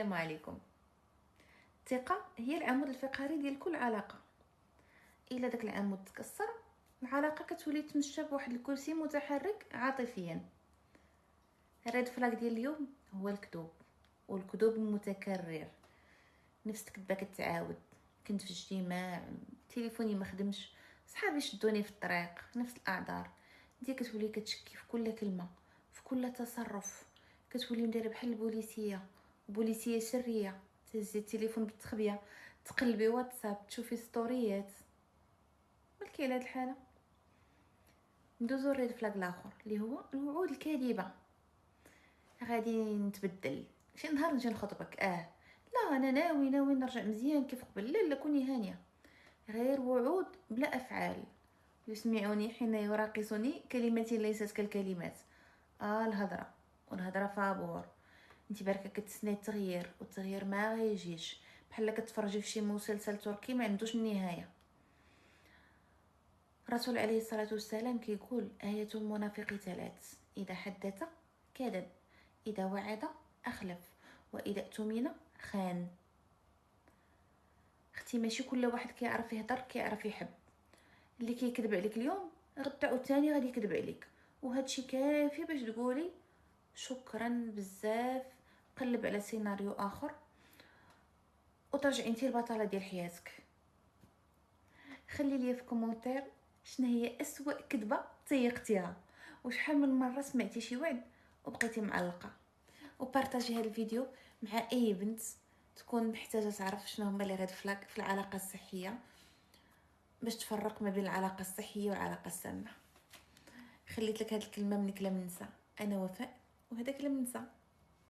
السلام عليكم. الثقة هي العمود الفقري ديال كل علاقة. الا داك العمود تكسر، العلاقة كتولي تمشى بواحد الكرسي متحرك عاطفيا. الريد فلاغ ديال اليوم هو الكذوب، والكذوب المتكرر. نفس الكذبه كتعاود. كنت في اجتماع، تليفوني ما خدمش، صحابي شدوني في الطريق، نفس الاعذار. انت كتولي كتشكي في كل كلمه، في كل تصرف. كتولي مديره بحال بوليسيه سريه. تهزي التليفون بالتخبيه، تقلبي واتساب، تشوفي ستوريات. مالكي على هاد الحاله؟ ندوزو الريد فلاغ الاخر اللي هو الوعود الكاذبه. غادي نتبدل، شي نهار نجي نخطبك. لا، انا ناوي نرجع مزيان كيف قبل. لا كوني هانيه. غير وعود بلا افعال. يسمعوني حين يراقصني كلمتي ليست كالكلمات. الهضره والهضره فابور. انت بركه كتسني التغيير، والتغيير ما غيجيش. بحال كتفرجي في شي مسلسل تركي ما عندوش النهايه. الرسول عليه الصلاه والسلام كيقول آية المنافق 3: اذا حدث كذب، اذا وعد اخلف، واذا اؤتمن خان. اختي ماشي كل واحد كيعرف يهضر كيعرف يحب. اللي كيكذب عليك اليوم غدا عاوتاني غادي يكذب عليك، وهادشي كافي باش تقولي شكرا بزاف. قلب على سيناريو اخر وترجعي انتي البطله ديال حياتك. خلي لي في كومونتير شنو هي اسوأ كذبه تيقتيها، وشحال من مره سمعتي شي وعد وبقيتي معلقه. وبارطاجي هذا الفيديو مع اي بنت تكون محتاجه تعرف شنو هما لي ريد فلاك في العلاقه الصحيه، باش تفرق ما بين العلاقه الصحيه والعلاقه السامه. خليت لك هذه الكلمه من كلام النساء. انا وفاء، وهذا كلام النساء.